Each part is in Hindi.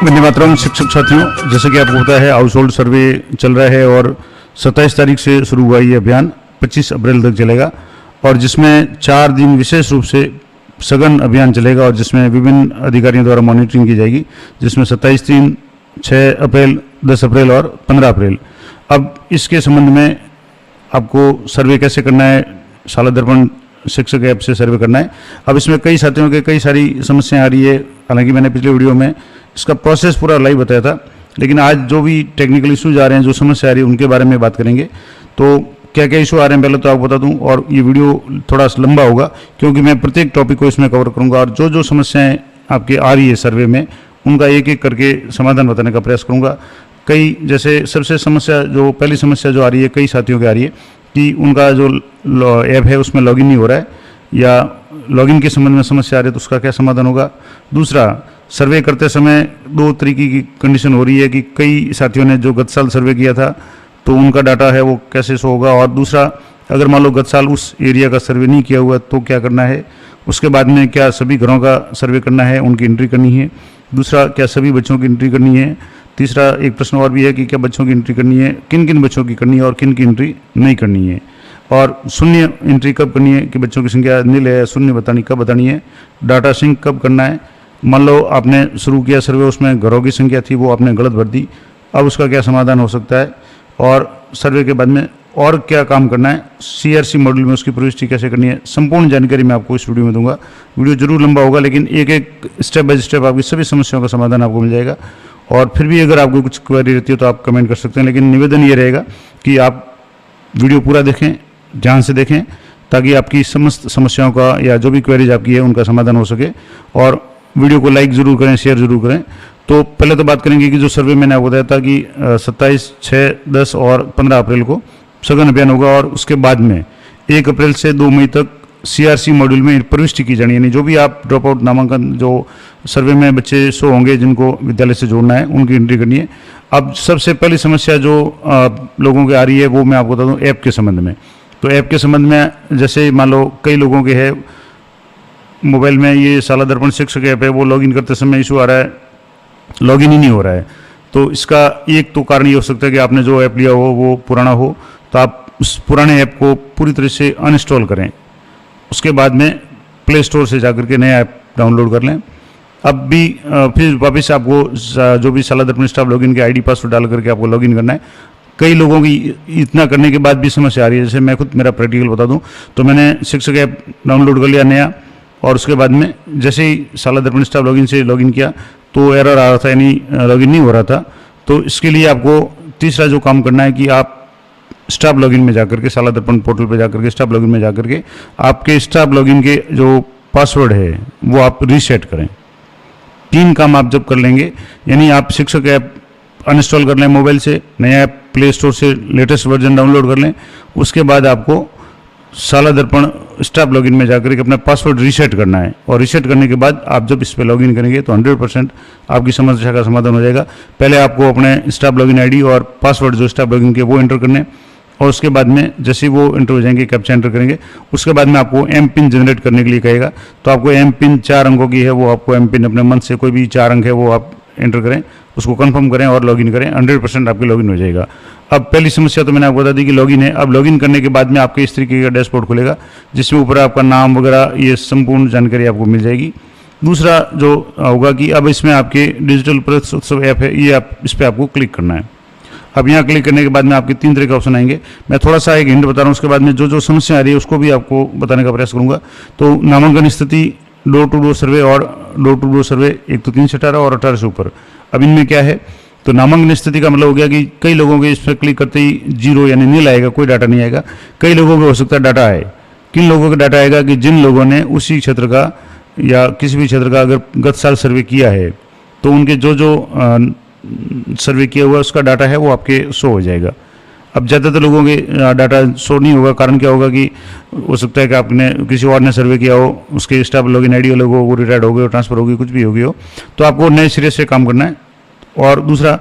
वंदे मातरम। शिक्षक साथियों, जैसे कि आपको पता है हाउस होल्ड सर्वे चल रहा है और 27 तारीख से शुरू हुआ ये अभियान 25 अप्रैल तक चलेगा और जिसमें 4 दिन विशेष रूप से सघन अभियान चलेगा और जिसमें विभिन्न अधिकारियों द्वारा मॉनिटरिंग की जाएगी, जिसमें 27 दिन, 6 अप्रैल, 10 अप्रैल और 15 अप्रैल। अब इसके संबंध में आपको सर्वे कैसे करना है, शाला दर्पण शिक्षक ऐप से सर्वे करना है। अब इसमें कई साथियों के कई सारी समस्याएं आ रही है, हालांकि मैंने पिछले वीडियो में इसका प्रोसेस पूरा लाइव बताया था, लेकिन आज जो भी टेक्निकल इश्यूज आ रहे हैं, जो समस्या आ रही है, उनके बारे में बात करेंगे। तो क्या क्या इशू आ रहे हैं पहले तो आपको बता दूं, और ये वीडियो थोड़ा सा लंबा होगा क्योंकि मैं प्रत्येक टॉपिक को इसमें कवर करूंगा और जो जो समस्याएं आपकी आ रही है सर्वे में उनका एक एक करके समाधान बताने का प्रयास करूंगा। कई जैसे सबसे समस्या जो पहली समस्या जो आ रही है, कई साथियों की आ रही है कि उनका जो ऐप है उसमें लॉगिन नहीं हो रहा है या लॉगिन के संबंध में समस्या आ रही है, तो उसका क्या समाधान होगा। दूसरा, सर्वे करते समय 2 तरीके की कंडीशन हो रही है कि कई साथियों ने जो गत साल सर्वे किया था तो उनका डाटा है वो कैसे शो होगा, और दूसरा अगर मान लो गत साल उस एरिया का सर्वे नहीं किया हुआ तो क्या करना है। उसके बाद में क्या सभी घरों का सर्वे करना है, उनकी एंट्री करनी है। दूसरा, क्या सभी बच्चों की एंट्री करनी है। तीसरा, एक प्रश्न और भी है कि क्या बच्चों की एंट्री करनी है, किन किन बच्चों की करनी है और किन की एंट्री नहीं करनी है, और शून्य एंट्री कब करनी है कि बच्चों की संख्या नील है, शून्य कब बतानी है। डाटा सिंक कब करना है, मान लो आपने शुरू किया सर्वे, उसमें घरों की संख्या थी वो आपने गलत भर दी, अब उसका क्या समाधान हो सकता है। और सर्वे के बाद में और क्या काम करना है, CRC मॉड्यूल में उसकी प्रविष्टि कैसे करनी है, संपूर्ण जानकारी मैं आपको इस वीडियो में दूंगा। वीडियो जरूर लंबा होगा लेकिन एक एक स्टेप बाय स्टेप आपकी सभी समस्याओं का समाधान आपको मिल जाएगा। और फिर भी अगर आपको कुछ क्वेरी रहती है तो आप कमेंट कर सकते हैं, लेकिन निवेदन ये रहेगा कि आप वीडियो पूरा देखें, ध्यान से देखें, ताकि आपकी समस्त समस्याओं का या जो भी क्वेरीज आपकी है उनका समाधान हो सके। और वीडियो को लाइक जरूर करें, शेयर जरूर करें। तो पहले तो बात करेंगे कि जो सर्वे मैंने आपको बताया था कि 27, 6, 10 और 15 अप्रैल को सघन अभियान होगा और उसके बाद में 1 अप्रैल से 2 मई तक CRC मॉड्यूल में प्रविष्टि की जानी है। यानी जो भी आप ड्रॉप आउट नामांकन जो सर्वे में बच्चे शो होंगे जिनको विद्यालय से जोड़ना है उनकी एंट्री करनी है। अब सबसे पहली समस्या जो लोगों की आ रही है वो मैं आपको बता दूँ ऐप के संबंध में। तो ऐप के संबंध में जैसे मान लो कई लोगों के है मोबाइल में ये शाला दर्पण शिक्षक ऐप है, वो लॉगिन करते समय इशू आ रहा है, लॉगिन ही नहीं हो रहा है। तो इसका एक तो कारण ये हो सकता है कि आपने जो ऐप लिया हो वो पुराना हो, तो आप उस पुराने ऐप को पूरी तरह से अनइंस्टॉल करें, उसके बाद में प्ले स्टोर से जाकर के नया ऐप डाउनलोड कर लें। अब भी फिर वापस आपको जो भी शाला दर्पण स्टाफ लॉगिन के ID पासवर्ड डाल करके आपको लॉगिन करना है। कई लोगों की इतना करने के बाद भी समस्या आ रही है। जैसे मैं खुद मेरा प्रैक्टिकल बता दूं तो मैंने शिक्षक ऐप डाउनलोड कर लिया नया, और उसके बाद में जैसे ही शाला दर्पण स्टाफ लॉगिन से लॉगिन किया तो एरर आ रहा था, यानी लॉगिन नहीं हो रहा था। तो इसके लिए आपको तीसरा जो काम करना है कि आप स्टाफ लॉगिन में जाकर के, शाला दर्पण पोर्टल पे जाकर के स्टाफ लॉगिन में जाकर के आपके स्टाफ लॉगिन के जो पासवर्ड है वो आप रीसेट करें। 3 काम आप जब कर लेंगे, यानी आप शिक्षक ऐप अनइंस्टॉल कर लें मोबाइल से, नया ऐप प्ले स्टोर से लेटेस्ट वर्जन डाउनलोड कर लें, उसके बाद आपको शाला दर्पण स्टाफ लॉगिन में जाकर के अपना पासवर्ड रीसेट करना है। और रीसेट करने के बाद आप जब इस पर लॉगिन करेंगे तो 100% आपकी समस्या का समाधान हो जाएगा। पहले आपको अपने स्टाफ लॉगिन ID और पासवर्ड जो स्टाफ लॉगिन के वो एंटर करने, और उसके बाद में जैसे ही वो एंटर हो जाएंगे, कैप्चा एंटर करेंगे, उसके बाद में आपको M-PIN जनरेट करने के लिए कहेगा। तो आपको M-PIN 4 अंकों की है, वो आपको M-PIN अपने मन से कोई भी 4 अंक है वो आप एंटर करें, उसको कंफर्म करें और लॉगिन करें, 100% आपकी लॉगिन हो जाएगा। अब पहली समस्या तो मैंने आपको बता दी कि लॉगिन है। अब लॉगिन करने के बाद में आपके इस तरीके का डैशबोर्ड खुलेगा जिसमें ऊपर आपका नाम वगैरह ये संपूर्ण जानकारी आपको मिल जाएगी। दूसरा जो होगा कि अब इसमें आपके डिजिटल प्रवेशोत्सव ऐप है, ये आप इस पर आपको क्लिक करना है। अब यहाँ क्लिक करने के बाद में आपके 3 तरह के ऑप्शन आएंगे। मैं थोड़ा सा एक हिंट बता रहा हूँ, उसके बाद में जो जो समस्या आ रही है उसको भी आपको बताने का प्रयास करूँगा। तो नामांकन स्थिति, डोर टू डोर सर्वे और डोर टू डोर सर्वे, एक तो 3 से 18 और 18 से ऊपर। अब इनमें क्या है, तो नामांकन स्थिति का मतलब हो गया कि कई लोगों के इस पर क्लिक करते ही 0 यानी नील आएगा, कोई डाटा नहीं आएगा। कई लोगों को हो सकता है डाटा आए। किन लोगों का डाटा आएगा कि जिन लोगों ने उसी क्षेत्र का या किसी भी क्षेत्र का अगर गत साल सर्वे किया है तो उनके जो जो सर्वे किया हुआ उसका डाटा है वो आपके शो हो जाएगा। अब ज़्यादातर लोगों के डाटा शो नहीं होगा, कारण क्या होगा कि हो सकता है कि आपने किसी और ने सर्वे किया हो, उसके स्टाफ लॉगिन ID वाले हो, वो रिटायर्ड हो गए हो, ट्रांसफर हो गई, कुछ भी हो गई हो, तो आपको नए सिरे से काम करना है। और दूसरा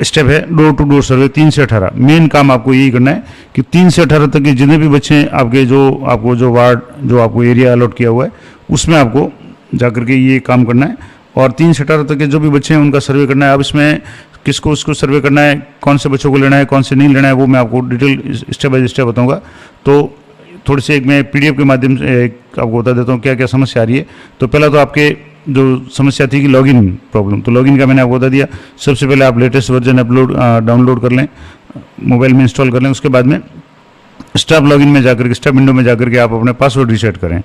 स्टेप है डोर टू डोर सर्वे 3 से 18। मेन काम आपको यही करना है कि 3 से 18 तक के जितने भी बच्चे हैं आपके, जो आपको जो वार्ड जो आपको एरिया अलॉट किया हुआ है उसमें आपको जाकर के ये काम करना है। और 3 से 18 तक के जो भी बच्चे हैं उनका सर्वे करना है। अब इसमें किसको उसको सर्वे करना है, कौन से बच्चों को लेना है, कौन से नहीं लेना है, वो मैं आपको डिटेल स्टेप बाय स्टेप बताऊंगा। तो थोड़ी सी एक मैं PDF के माध्यम से आपको बता देता हूँ क्या क्या समस्या आ रही है। तो पहला तो आपके जो समस्या थी कि लॉगिन प्रॉब्लम, तो लॉगिन का मैंने आपको बता दिया। सबसे पहले आप लेटेस्ट वर्जन डाउनलोड कर लें, मोबाइल में इंस्टॉल कर लें। उसके बाद में स्टाफ लॉगिन में जाकर के, स्टाफ विंडो में जाकर के आप अपने पासवर्ड रीसेट करें।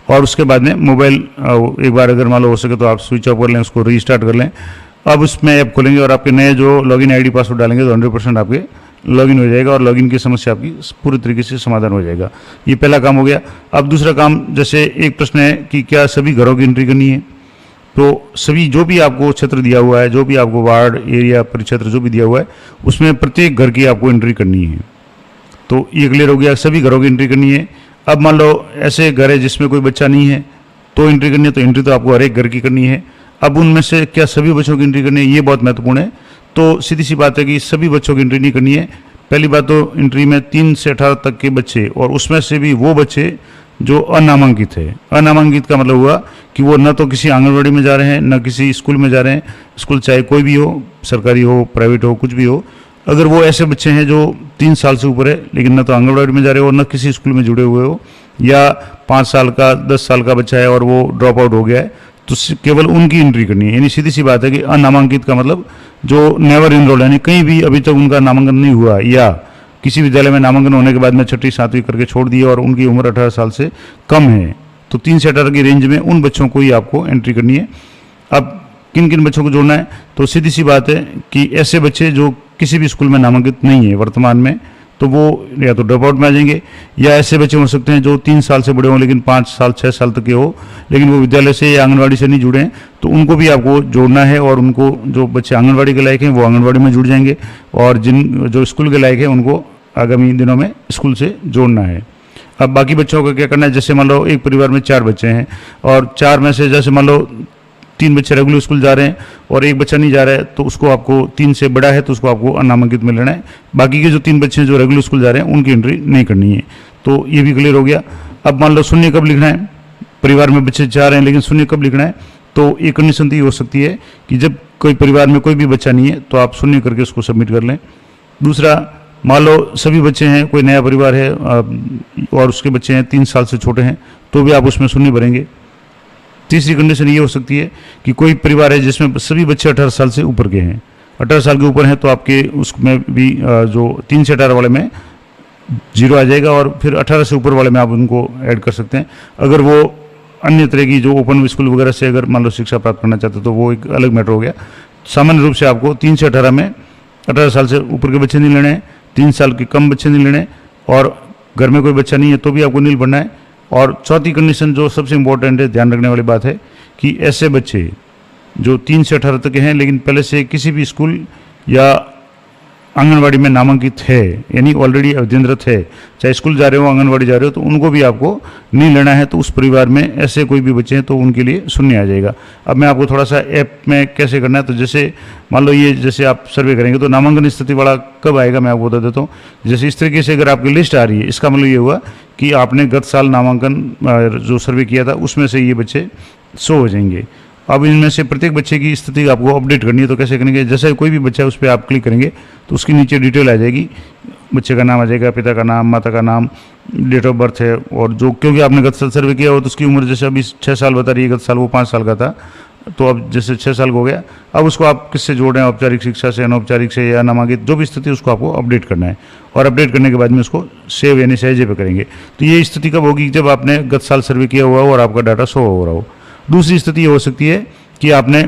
और उसके बाद में मोबाइल एक बार अगर मान लो हो सके तो आप स्विच ऑफ कर लें, उसको रीस्टार्ट कर लें। अब उसमें ऐप खोलेंगे और आपके नए जो लॉगिन ID पासवर्ड डालेंगे तो 100% आपके लॉगिन हो जाएगा और लॉगिन की समस्या आपकी पूरी तरीके से समाधान हो जाएगा। ये पहला काम हो गया। अब दूसरा काम, जैसे एक प्रश्न है कि क्या सभी घरों की एंट्री करनी है, तो सभी जो भी आपको क्षेत्र दिया हुआ है, जो भी आपको वार्ड, एरिया, परिक्षेत्र जो भी दिया हुआ है, उसमें प्रत्येक घर की आपको एंट्री करनी है। तो ये क्लियर हो गया, सभी घरों की एंट्री करनी है। अब मान लो ऐसे घर है जिसमें कोई बच्चा नहीं है तो एंट्री करनी है, तो एंट्री तो आपको हर एक घर की करनी है। अब उनमें से क्या सभी बच्चों की एंट्री करनी है, ये बहुत महत्वपूर्ण है। तो सीधी सी बात है कि सभी बच्चों की एंट्री नहीं करनी है। पहली बात तो एंट्री में 3 से 18 तक के बच्चे, और उसमें से भी वो बच्चे जो अनामांकित है। अनामांकित का मतलब हुआ कि वो न तो किसी आंगनबाड़ी में जा रहे हैं, न किसी स्कूल में जा रहे हैं। स्कूल चाहे कोई भी हो, सरकारी हो, प्राइवेट हो, कुछ भी हो, अगर वो ऐसे बच्चे हैं जो 3 साल से ऊपर है लेकिन न तो आंगनबाड़ी में जा रहे हो, न किसी स्कूल में जुड़े हुए हो, या 5 साल का 10 साल का बच्चा है और वो ड्रॉप आउट हो गया है, तो केवल उनकी एंट्री करनी है। यानी सीधी सी बात है कि अनामांकित का मतलब जो नेवर इनरोल्ड, यानी कहीं भी अभी तक उनका नामांकन नहीं हुआ, या किसी विद्यालय में नामांकन होने के बाद में 6वीं 7वीं करके छोड़ दिया और उनकी उम्र 18 साल से कम है, तो 3 से 18 की रेंज में उन बच्चों को ही आपको एंट्री करनी है। अब किन किन बच्चों को जोड़ना है, तो सीधी सी बात है कि ऐसे बच्चे जो किसी भी स्कूल में नामांकित नहीं है वर्तमान में, तो वो या तो ड्रॉप आउट में आ जाएंगे, या ऐसे बच्चे हो सकते हैं जो 3 साल से बड़े हों लेकिन 5 साल 6 साल तक के हो, लेकिन वो विद्यालय से या आंगनबाड़ी से नहीं जुड़े हैं, तो उनको भी आपको जोड़ना है। और उनको जो बच्चे आंगनबाड़ी के लायक हैं वो आंगनबाड़ी में जुड़ जाएंगे, और जिन जो स्कूल के लायक हैं उनको आगामी दिनों में स्कूल से जोड़ना है। अब बाकी बच्चों को क्या करना है, जैसे मान लो एक परिवार में 4 बच्चे हैं और 4 में से जैसे मान लो 3 बच्चे रेगुलर स्कूल जा रहे हैं और एक बच्चा नहीं जा रहा है, तो उसको आपको 3 से बड़ा है तो उसको आपको अनामांकित में लेना है। बाकी के जो 3 बच्चे हैं जो रेगुलर स्कूल जा रहे हैं उनकी एंट्री नहीं करनी है। तो ये भी क्लियर हो गया। अब मान लो शून्य कब लिखना है, परिवार में बच्चे 4 हैं लेकिन शून्य कब लिखना है, तो एक कंडीशन तो ये हो सकती है कि जब कोई परिवार में कोई भी बच्चा नहीं है तो आप शून्य करके उसको सबमिट कर लें। दूसरा, मान लो सभी बच्चे हैं, कोई नया परिवार है और उसके बच्चे हैं 3 साल से छोटे हैं, तो भी आप उसमें शून्य भरेंगे। तीसरी कंडीशन ये हो सकती है कि कोई परिवार है जिसमें सभी बच्चे 18 साल से ऊपर के हैं, 18 साल के ऊपर हैं, तो आपके उसमें भी जो 3 से 18 वाले में 0 आ जाएगा, और फिर 18 से ऊपर वाले में आप उनको ऐड कर सकते हैं। अगर वो अन्य तरह की जो ओपन स्कूल वगैरह से अगर मान लो शिक्षा प्राप्त करना चाहते तो वो एक अलग मैटर हो गया। सामान्य रूप से आपको 3 से 18 में 18 साल से ऊपर के बच्चे नहीं लेने हैं, 3 साल के कम बच्चे नहीं लेने, और घर में कोई बच्चा नहीं है तो भी आपको नील भरना है। और चौथी कंडीशन जो सबसे इंपॉर्टेंट है, ध्यान रखने वाली बात है कि ऐसे बच्चे जो 3 से 18 तक के हैं लेकिन पहले से किसी भी स्कूल या आंगनवाड़ी में नामांकित है, यानी ऑलरेडी अध्ययनरत है, चाहे स्कूल जा रहे हो आंगनवाड़ी जा रहे हो, तो उनको भी आपको नहीं लेना है। तो उस परिवार में ऐसे कोई भी बच्चे हैं तो उनके लिए शून्य आ जाएगा। अब मैं आपको थोड़ा सा ऐप में कैसे करना है, तो जैसे मान लो ये जैसे आप सर्वे करेंगे तो नामांकन स्थिति वाला कब आएगा मैं आपको बता देता हूँ। जैसे इस तरीके से अगर आपकी लिस्ट आ रही है, इसका मतलब ये हुआ कि आपने गत साल नामांकन जो सर्वे किया था उसमें से ये बच्चे 100 हो जाएंगे। अब इनमें से प्रत्येक बच्चे की स्थिति आपको अपडेट करनी है, तो कैसे करेंगे, जैसे कोई भी बच्चा है उस पर आप क्लिक करेंगे तो उसके नीचे डिटेल आ जाएगी, बच्चे का नाम आ जाएगा, पिता का नाम, माता का नाम, डेट ऑफ बर्थ है, और जो क्योंकि आपने गत साल सर्वे किया हो तो उसकी उम्र जैसे अभी 6 साल बता रही है, गत साल वो 5 साल का था, तो अब जैसे 6 साल हो गया, अब उसको आप किससे जोड़ रहे हैं, औपचारिक शिक्षा से, अनौपचारिक से या नामांकित, जो भी स्थिति उसको आपको अपडेट करना है। और अपडेट करने के बाद में उसको सेव यानी सहेजे पे करेंगे। तो ये स्थिति कब होगी, जब आपने गत साल सर्वे किया हुआ हो और आपका डाटा शो हो रहा हो। दूसरी स्थिति ये हो सकती है कि आपने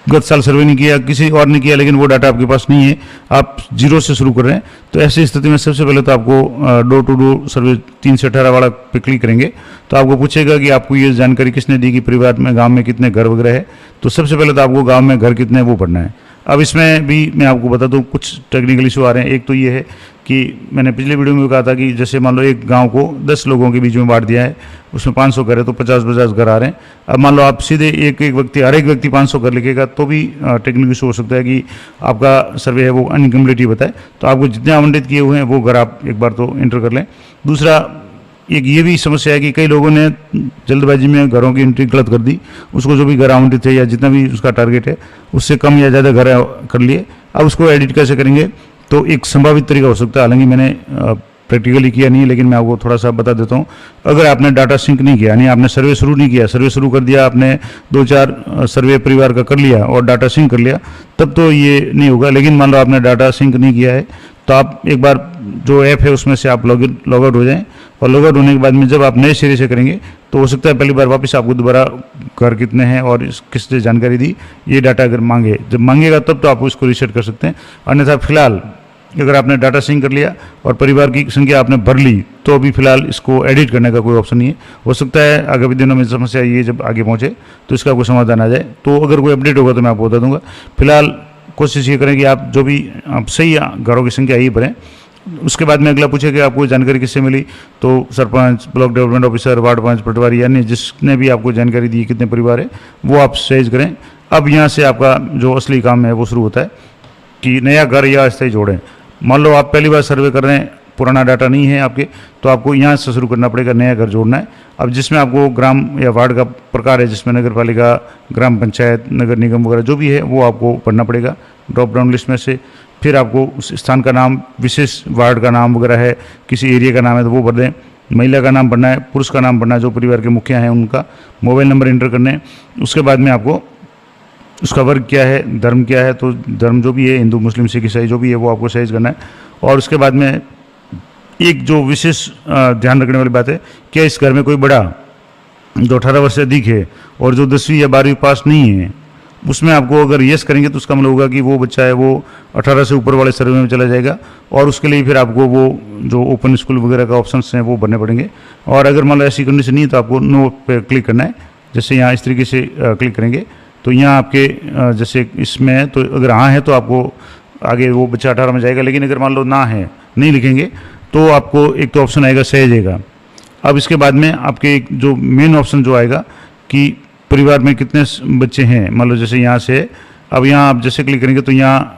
गत साल सर्वे नहीं किया, किसी और ने किया, लेकिन वो डाटा आपके पास नहीं है, आप 0 से शुरू कर रहे हैं, तो ऐसी स्थिति में सबसे पहले तो आपको डोर टू डोर सर्वे 3 से 18 वाला पे क्लिक करेंगे तो आपको पूछेगा कि आपको ये जानकारी किसने दी कि परिवार में गांव में कितने घर वगैरह है। तो सबसे पहले तो आपको गांव में घर कितने वो पढ़ना है। अब इसमें भी मैं आपको बता दूं कुछ टेक्निकल इशू आ रहे हैं। एक तो ये है कि मैंने पिछले वीडियो में भी कहा था कि जैसे मान लो एक गांव को 10 लोगों के बीच में बांट दिया है, उसमें 500 घर है तो 50-50 घर आ रहे हैं। अब मान लो आप सीधे एक हर एक व्यक्ति 500 घर लिखेगा तो भी टेक्निकल इशू हो सकता है कि आपका सर्वे है वो अनकम्प्लीट ही बताए। तो आपको जितने आवंटित किए हुए हैं वो घर आप एक बार तो एंटर कर लें। दूसरा, एक ये भी समस्या है कि कई लोगों ने जल्दबाजी में घरों की एंट्री गलत कर दी, उसको जो भी घर आवंटित थे या जितना भी उसका टारगेट है उससे कम या ज़्यादा घर कर लिए। अब उसको एडिट कैसे करेंगे, तो एक संभावित तरीका हो सकता है, हालांकि मैंने प्रैक्टिकली किया नहीं, लेकिन मैं आपको थोड़ा सा बता देता हूँ। अगर आपने डाटा सिंक नहीं किया, यानी आपने सर्वे शुरू नहीं किया, सर्वे शुरू कर दिया आपने 2-4 सर्वे परिवार का कर लिया और डाटा सिंक कर लिया, तब तो ये नहीं होगा। लेकिन मान लो आपने डाटा सिंक नहीं किया है, तो आप एक बार जो ऐप है उसमें से आप लॉग आउट हो जाएं, और लॉग आउट होने के बाद में जब आप नए सिरे से करेंगे तो हो सकता है पहली बार वापस आपको दोबारा घर कितने हैं और किसने जानकारी दी ये डाटा अगर मांगे, जब मांगेगा तब तो आप उसको रीसेट कर सकते हैं। अन्यथा फिलहाल अगर आपने डाटा सिंक कर लिया और परिवार की संख्या आपने भर ली, तो अभी फिलहाल इसको एडिट करने का कोई ऑप्शन नहीं है। हो सकता है आगामी दिनों में समस्या ये जब आगे पहुंचे तो इसका कोई समाधान आ जाए, तो अगर कोई अपडेट होगा तो मैं आपको बता दूंगा। फिलहाल कोशिश ये करें कि आप जो भी आप सही घरों की संख्या यही भरें। उसके बाद में अगला पूछे कि आपको जानकारी किससे मिली, तो sarpanch, block development officer, ward panch, patwari, यानी जिसने भी आपको जानकारी दी कितने परिवार है वो आप सहेज करें। अब यहाँ से आपका जो असली काम है वो शुरू होता है कि नया घर या अस्थायी जोड़ें। मान लो आप पहली बार सर्वे कर रहे हैं, पुराना डाटा नहीं है आपके, तो आपको यहाँ से शुरू करना पड़ेगा, नया घर जोड़ना है। अब जिसमें आपको ग्राम या वार्ड का प्रकार है, जिसमें नगर पालिका, ग्राम पंचायत, नगर निगम वगैरह जो भी है वो आपको पढ़ना पड़ेगा ड्रॉप डाउन लिस्ट में से। फिर आपको उस स्थान का नाम, विशेष वार्ड का नाम वगैरह है, किसी एरिया का नाम है तो वो भर दें। महिला का नाम भरना है, पुरुष का नाम भरना है, जो परिवार के मुखिया हैं उनका मोबाइल नंबर एंटर करने हैं। उसके बाद में आपको उसका वर्ग क्या है, धर्म क्या है, तो धर्म जो भी है, हिंदू, मुस्लिम, सिख, ईसाई जो भी है वो आपको सहेज करना है। और उसके बाद में एक जो विशेष ध्यान रखने वाली बात है, क्या इस घर में कोई बड़ा जो 18 वर्ष से अधिक है और जो 10वीं या 12वीं पास नहीं है, उसमें आपको अगर यस करेंगे तो उसका मतलब होगा कि वो बच्चा है वो 18 से ऊपर वाले सर्वे में चला जाएगा, और उसके लिए फिर आपको वो जो ओपन स्कूल वगैरह का ऑप्शंस हैं वो भरने पड़ेंगे। और अगर मान लो ऐसी कंडीशन नहीं है तो आपको नो पे क्लिक करना है। जैसे यहाँ इस तरीके से क्लिक करेंगे तो यहाँ आपके जैसे इसमें है, तो अगर हाँ है तो आपको आगे वो बच्चा 18 में जाएगा, लेकिन अगर मान लो ना है, नहीं लिखेंगे, तो आपको एक तो ऑप्शन आएगा सहेजेगा। अब इसके बाद में आपके एक जो मेन ऑप्शन जो आएगा कि परिवार में कितने बच्चे हैं, मान लो जैसे यहाँ से, अब यहाँ आप जैसे क्लिक करेंगे तो यहाँ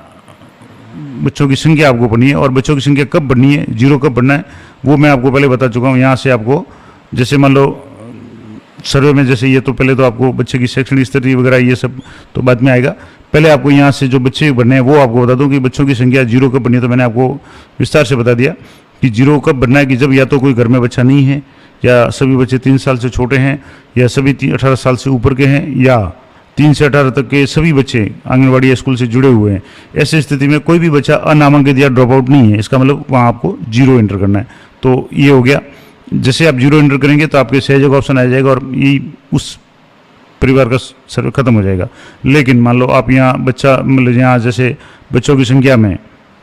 बच्चों की संख्या आपको पढ़नी है, और बच्चों की संख्या कब बढ़नी है, 0 कब बढ़ना है, वो मैं आपको पहले बता चुका हूँ। यहाँ से आपको जैसे मान लो सर्वे में जैसे ये, तो पहले तो आपको बच्चे की शैक्षणिक स्थिति वगैरह ये सब तो बाद में आएगा। पहले आपको यहाँ से जो बच्चे बनने हैं वो आपको बता दूं कि बच्चों की संख्या 0 कब बननी है। तो मैंने आपको विस्तार से बता दिया कि 0 कब बनना है कि जब या तो कोई घर में बच्चा नहीं है, या सभी बच्चे 3 साल से छोटे हैं, या सभी 18 साल से ऊपर के हैं, या 3 से 18 तक के सभी बच्चे आंगनबाड़ी या स्कूल से जुड़े हुए हैं। ऐसी स्थिति में कोई भी बच्चा अनामांकित या ड्रॉप आउट नहीं है, इसका मतलब वहाँ आपको 0 एंटर करना है। तो ये हो गया। जैसे आप 0 एंटर करेंगे तो आपके सहयोग का ऑप्शन आ जाएगा और ये उस परिवार का सर्वे खत्म हो जाएगा। लेकिन मान लो आप यहाँ बच्चा, मतलब यहाँ जैसे बच्चों की संख्या में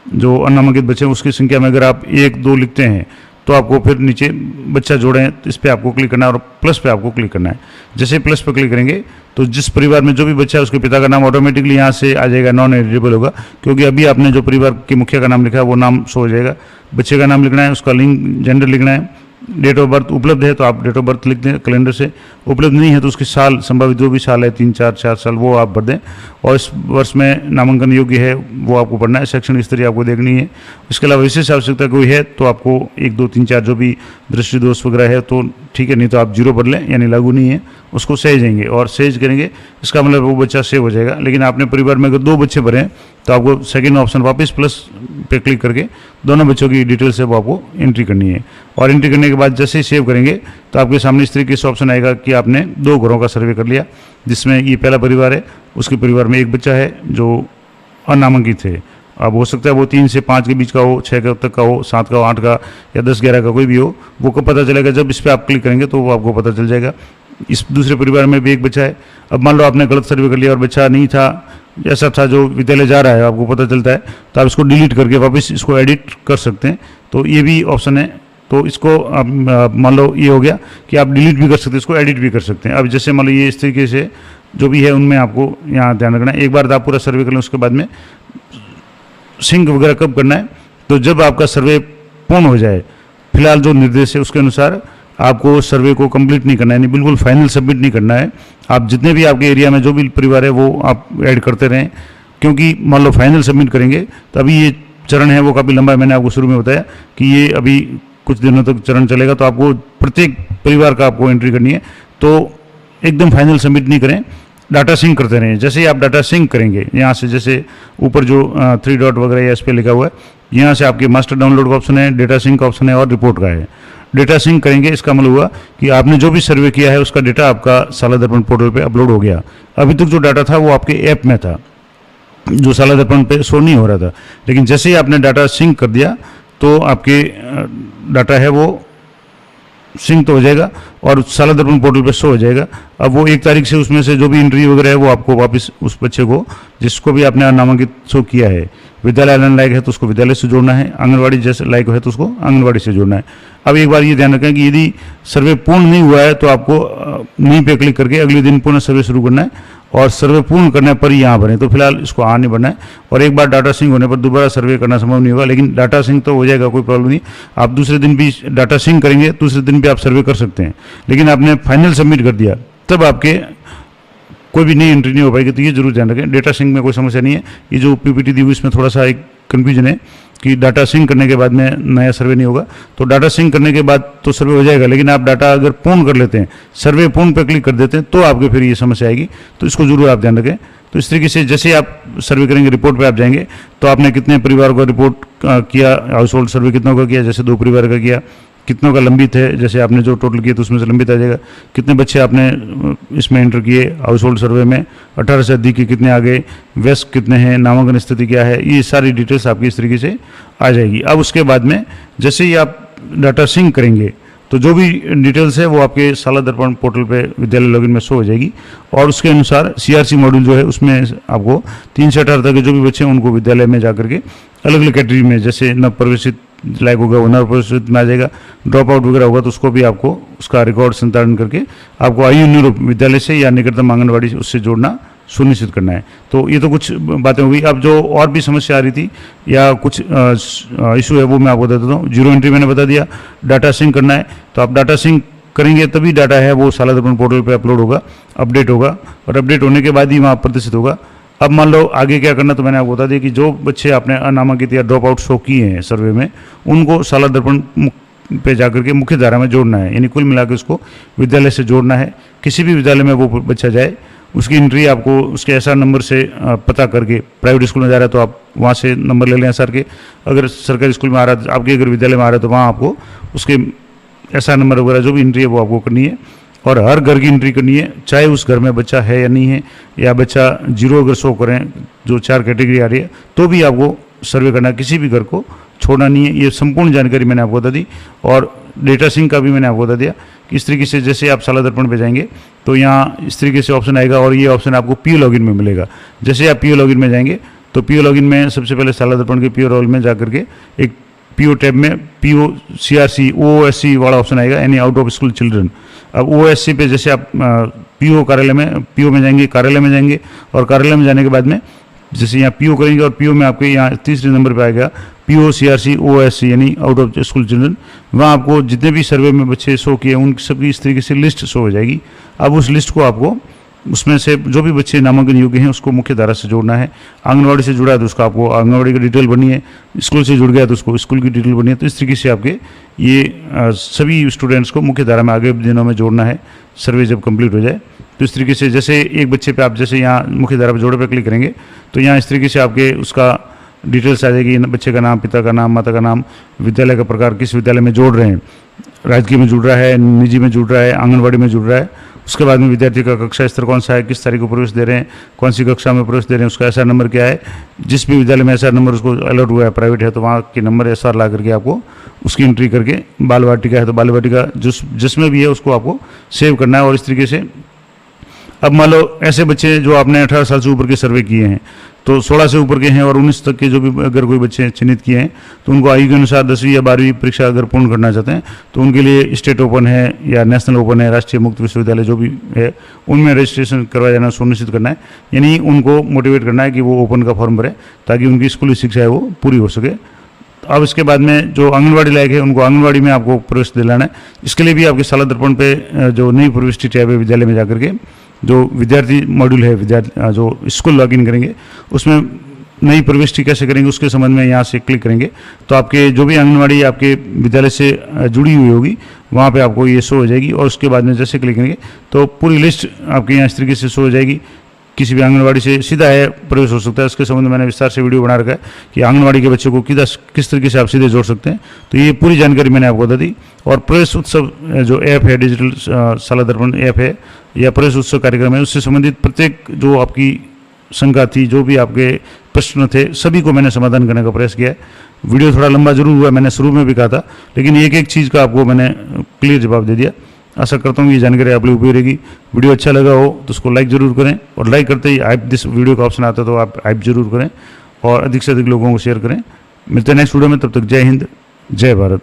जो अनामांकित बच्चे हैं उसकी संख्या में अगर आप 1-2 लिखते हैं तो आपको फिर नीचे बच्चा जोड़ें, तो इस पर आपको क्लिक करना है और प्लस पे आपको क्लिक करना है। जैसे प्लस पे क्लिक करेंगे तो जिस परिवार में जो भी बच्चा है उसके पिता का नाम ऑटोमेटिकली यहाँ से आ जाएगा, नॉन एलिजिबल होगा, क्योंकि अभी आपने जो परिवार के मुखिया का नाम लिखा है वो नाम शो हो जाएगा। बच्चे का नाम लिखना है, उसका लिंग, जेंडर लिखना है, डेट ऑफ बर्थ उपलब्ध है तो आप डेट ऑफ बर्थ लिख दें कैलेंडर से, उपलब्ध नहीं है तो उसके साल, संभावित जो भी साल है 3-4 साल वो आप भर दें, और इस वर्ष में नामांकन योग्य है वो आपको पढ़ना है, शैक्षणिक स्थिति आपको देखनी है। इसके अलावा विशेष आवश्यकता कोई है तो आपको 1, 2, 3, 4 जो भी दृष्टि दोष वगैरह है तो ठीक है, नहीं तो आप 0 भर लें, यानी लागू नहीं है, उसको सहेजेंगे और सहेज करेंगे, इसका मतलब वो बच्चा सेव हो जाएगा। लेकिन आपने परिवार में अगर 2 बच्चे भरे तो आपको सेकेंड ऑप्शन वापस प्लस पे क्लिक करके दोनों बच्चों की डिटेल्स है वो आपको एंट्री करनी है, और एंट्री करने के बाद जैसे ही सेव करेंगे तो आपके सामने इस तरीके से ऑप्शन आएगा कि आपने 2 घरों का सर्वे कर लिया, जिसमें ये पहला परिवार है, उसके परिवार में एक बच्चा है जो अनामांकित है। अब हो सकता है वो 3 से 5 के बीच का हो, 6 तक का हो, 7 का हो, 8 का या 10-11 का कोई भी हो, वो कब पता चलेगा, जब इस पर आप क्लिक करेंगे तो वो आपको पता चल जाएगा। इस दूसरे परिवार में भी एक बच्चा है। अब मान लो आपने गलत सर्वे कर लिया और बच्चा नहीं था, ऐसा था जो विद्यालय जा रहा है, आपको पता चलता है, तो आप इसको डिलीट करके वापस इसको एडिट कर सकते हैं, तो ये भी ऑप्शन है। तो इसको आप मान लो ये हो गया कि आप डिलीट भी कर सकते हैं, इसको एडिट भी कर सकते हैं। अब जैसे मान लो ये इस तरीके से जो भी है उनमें आपको यहाँ ध्यान रखना है। एक बार आप पूरा सर्वे कर लें, उसके बाद में सिंक वगैरह कब करना है, तो जब आपका सर्वे पूर्ण हो जाए। फिलहाल जो निर्देश है उसके अनुसार आपको सर्वे को कंप्लीट नहीं करना है, यानी बिल्कुल फाइनल सबमिट नहीं करना है। आप जितने भी आपके एरिया में जो भी परिवार है वो आप ऐड करते रहें, क्योंकि मान लो फाइनल सबमिट करेंगे तो अभी ये चरण है वो काफ़ी लंबा है। मैंने आपको शुरू में बताया कि ये अभी कुछ दिनों तक चरण चलेगा, तो आपको प्रत्येक परिवार का आपको एंट्री करनी है। तो एकदम फाइनल सबमिट नहीं करें, डाटा सिंक करते रहें। जैसे ही आप डाटा सिंक करेंगे, यहाँ से जैसे ऊपर जो 3 डॉट वगैरह या इस पर लिखा हुआ है, यहाँ से आपके मास्टर डाउनलोड का ऑप्शन है, डेटा सिंक का ऑप्शन है और रिपोर्ट का है। डेटा सिंक करेंगे, इसका मतलब हुआ कि आपने जो भी सर्वे किया है उसका डेटा आपका साला दर्पण पोर्टल पे अपलोड हो गया। अभी तक जो डाटा था वो आपके ऐप में था, जो साला दर्पण पे शो नहीं हो रहा था, लेकिन जैसे ही आपने डाटा सिंक कर दिया तो आपके डाटा है वो सिंक तो हो जाएगा और साला दर्पण पोर्टल पे शो हो जाएगा। अब वो 1 तारीख से उसमें से जो भी एंट्री वगैरह है वो आपको वापस उस बच्चे को जिसको भी आपने नामांकित शो किया है, विद्यालय आनंद लायक है तो उसको विद्यालय से जोड़ना है, आंगनवाड़ी जैसे लायक है तो उसको आंगनवाड़ी से जोड़ना है। अब एक बार ये ध्यान रखें कि यदि सर्वे पूर्ण नहीं हुआ है तो आपको नहीं पे क्लिक करके अगले दिन पुनः सर्वे शुरू करना है और सर्वे पूर्ण करने पर ही यहाँ बने। तो फिलहाल इसको नहीं बढ़ना है और एक बार डाटा सिंक होने पर दोबारा सर्वे करना संभव नहीं होगा, लेकिन डाटा सिंक तो हो जाएगा, कोई प्रॉब्लम नहीं। आप दूसरे दिन भी डाटा सिंक करेंगे, दूसरे दिन भी आप सर्वे कर सकते हैं, लेकिन आपने फाइनल सबमिट कर दिया तब आपके कोई भी नई एंट्री नहीं हो पाएगी। तो ये जरूर ध्यान रखें, डेटा सिंक में कोई समस्या नहीं है। ये जो पीपीटी दी हुई इसमें थोड़ा सा एक कन्फ्यूजन है कि डाटा सिंक करने के बाद में नया सर्वे नहीं होगा। तो डाटा सिंक करने के बाद तो सर्वे हो जाएगा, लेकिन आप डाटा अगर पूर्ण कर लेते हैं, सर्वे पूर्ण पर क्लिक कर देते हैं, तो आपके फिर ये समस्या आएगी। तो इसको जरूर आप ध्यान रखें। तो इस तरीके से जैसे आप सर्वे करेंगे, रिपोर्ट पे आप जाएंगे तो आपने कितने परिवार को रिपोर्ट किया, हाउस होल्ड सर्वे कितनों का किया, जैसे 2 परिवार का किया, कितनों का लंबित है, जैसे आपने जो टोटल किए तो उसमें से लंबित आ जाएगा, कितने बच्चे आपने इसमें एंटर किए हाउस होल्ड सर्वे में, 18 से अधिक के कितने आ गए, वयस्क कितने हैं, नामांकन स्थिति क्या है, ये सारी डिटेल्स आपकी इस तरीके से आ जाएगी। अब उसके बाद में जैसे ही आप डाटा सिंक करेंगे तो जो भी डिटेल्स है वो आपके साला दर्पण पोर्टल पे विद्यालय लॉगिन में शो हो जाएगी और उसके अनुसार सीआरसी मॉड्यूल जो है उसमें आपको 3 से 18 तक के जो भी बच्चे हैं उनको विद्यालय में जाकर के अलग अलग कैटेगरी में, जैसे नव प्रवेशित लायक होगा वो नव प्रवेशित में आ जाएगा, ड्रॉप आउट वगैरह होगा तो उसको भी आपको उसका रिकॉर्ड संचालन करके आपको आयु विद्यालय से या निकटतम आंगनबाड़ी उससे जोड़ना सुनिश्चित करना है। तो ये तो कुछ बातें हो गई। अब जो और भी समस्या आ रही थी या कुछ इशू है वो मैं आपको बता देता हूँ। जीरो एंट्री मैंने बता दिया, डाटा सिंक करना है तो आप डाटा सिंक करेंगे तभी डाटा है वो साला दर्पण पोर्टल पे अपलोड होगा, अपडेट होगा और अपडेट होने के बाद ही वहाँ प्रदर्शित होगा। अब मान लो आगे क्या करना, तो मैंने आपको बता दिया कि जो बच्चे आपने अनामांकित या ड्रॉप आउट शो किए हैं सर्वे में, उनको साला दर्पण पे जाकर के मुख्य धारा में जोड़ना है, यानी कुल मिलाकर उसको विद्यालय से जोड़ना है। किसी भी विद्यालय में वो बच्चा जाए उसकी एंट्री आपको उसके एसआर नंबर से पता करके, प्राइवेट स्कूल में जा रहा है तो आप वहाँ से नंबर ले लें एसआर के, अगर सरकारी स्कूल में आ रहा है आपके अगर विद्यालय में आ रहा है तो वहाँ आपको उसके एसआर नंबर वगैरह जो भी एंट्री है वो आपको करनी है और हर घर की एंट्री करनी है, चाहे उस घर में बच्चा है या नहीं है, या बच्चा 0 अगर शो करें जो 4 कैटेगरी आ रही है तो भी आपको सर्वे करना, किसी भी घर को छोड़ना नहीं है। ये संपूर्ण जानकारी मैंने आपको बता दी और डेटा सिंक का भी मैंने आपको बता दिया कि इस तरीके से जैसे आप साला दर्पण पे जाएंगे तो यहाँ इस तरीके से ऑप्शन आएगा और ये ऑप्शन आपको पीओ लॉगिन में मिलेगा। जैसे आप पीओ लॉगिन में जाएंगे तो पीओ लॉगिन में सबसे पहले साला दर्पण के पीओ रोल में जाकर के एक पीओ टैब में पीओ सीआरसी ओएससी वाला ऑप्शन आएगा, यानी आउट ऑफ स्कूल चिल्ड्रन। अब ओएससी पे जैसे आप पीओ कार्यालय में पीओ में जाएंगे, कार्यालय में जाएंगे और कार्यालय में जाने के बाद में जैसे यहाँ पीओ करेंगे और पीओ में आपके यहाँ 3रे नंबर पे आएगा पीओ सीआरसी ओएससी यानी आउट ऑफ स्कूल चिल्ड्रन। वहाँ आपको जितने भी सर्वे में बच्चे शो किए उन सबकी इस तरीके से लिस्ट शो हो जाएगी। अब उस लिस्ट को आपको उसमें से जो भी बच्चे नामांकन योग्य हैं उसको मुख्य धारा से जोड़ना है। आंगनवाड़ी से जुड़ा है तो उसका आपको आंगनवाड़ी की डिटेल बनी है, स्कूल से जुड़ गया तो उसको स्कूल की डिटेल बनी है। तो इस तरीके से आपके ये सभी स्टूडेंट्स को मुख्य धारा में आगे दिनों में जोड़ना है सर्वे जब कंप्लीट हो जाए। तो इस तरीके से जैसे एक बच्चे पे आप जैसे यहाँ मुख्य धारा पर जोड़े पे क्लिक करेंगे तो यहाँ इस तरीके से आपके उसका डिटेल्स आ जाएगी, बच्चे का नाम, पिता का नाम, माता का नाम, विद्यालय का प्रकार, किस विद्यालय में जोड़ रहे हैं, राजकीय में जुड़ रहा है, निजी में जुड़ रहा है, आंगनबाड़ी में जुड़ रहा है। उसके बाद में विद्यार्थी का कक्षा स्तर कौन सा है, किस तारीख को प्रवेश दे रहे हैं, कौन सी कक्षा में प्रवेश दे रहे हैं, उसका एसआर नंबर क्या है, जिस भी विद्यालय में एसआर नंबर उसको अलॉट हुआ है प्राइवेट है तो वहाँ के नंबर एसआर ला करके आपको उसकी एंट्री करके, बाल वाटिका है तो बाल वाटिका जिसमें भी है उसको आपको सेव करना है। और इस तरीके से अब मान लो ऐसे बच्चे जो आपने 18 साल से ऊपर के सर्वे किए हैं तो 16 से ऊपर के हैं और 19 तक के जो भी अगर कोई बच्चे चिन्हित किए हैं तो उनको आयु के अनुसार 10वीं या 12वीं परीक्षा अगर पूर्ण करना चाहते हैं तो उनके लिए स्टेट ओपन है या नेशनल ओपन है, राष्ट्रीय मुक्त विश्वविद्यालय जो भी है उनमें रजिस्ट्रेशन करवाया जाना सुनिश्चित करना है, यानी उनको मोटिवेट करना है कि वो ओपन का फॉर्म भरें ताकि उनकी स्कूली शिक्षा है वो पूरी हो सके। अब इसके बाद में जो आंगनबाड़ी लायक है उनको आंगनबाड़ी में आपको प्रवेश दिलाना है। इसके लिए भी आपके साला दर्पण पे जो नई प्रविष्टि टैब है विद्यालय में जाकर के जो विद्यार्थी मॉड्यूल है, विद्यार्थी जो स्कूल लॉगिन करेंगे उसमें नई प्रविष्टि कैसे करेंगे उसके संबंध में यहाँ से क्लिक करेंगे तो आपके जो भी आंगनवाड़ी आपके विद्यालय से जुड़ी हुई होगी वहाँ पे आपको ये शो हो जाएगी। और उसके बाद में जैसे क्लिक करेंगे तो पूरी लिस्ट आपके यहाँ इस तरीके से शो हो जाएगी। किसी भी आंगनवाड़ी से सीधा है प्रवेश हो सकता है। इसके संबंध में मैंने विस्तार से वीडियो बना रखा है कि आंगनवाड़ी के बच्चों को किस तरीके से आप सीधे जोड़ सकते हैं। तो ये पूरी जानकारी मैंने आपको बता दी। और प्रवेश उत्सव जो ऐप है, डिजिटल शाला दर्पण ऐप है या प्रवेश उत्सव कार्यक्रम है, उससे संबंधित प्रत्येक जो आपकी शंका थी, जो भी आपके प्रश्न थे, सभी को मैंने समाधान करने का प्रयास किया है। वीडियो थोड़ा लंबा जरूर हुआ, मैंने शुरू में भी कहा था, लेकिन एक एक चीज़ का आपको मैंने क्लियर जवाब दे दिया। आशा करता हूँ ये जानकारी आप लोग उपयोगी रहेगी। वीडियो अच्छा लगा हो तो उसको लाइक जरूर करें और लाइक करते ही हाइप दिस वीडियो का ऑप्शन आता है तो आप हाइप जरूर करें और अधिक से अधिक लोगों को शेयर करें। मिलते हैं नेक्स्ट वीडियो में, तब तक जय हिंद, जय भारत।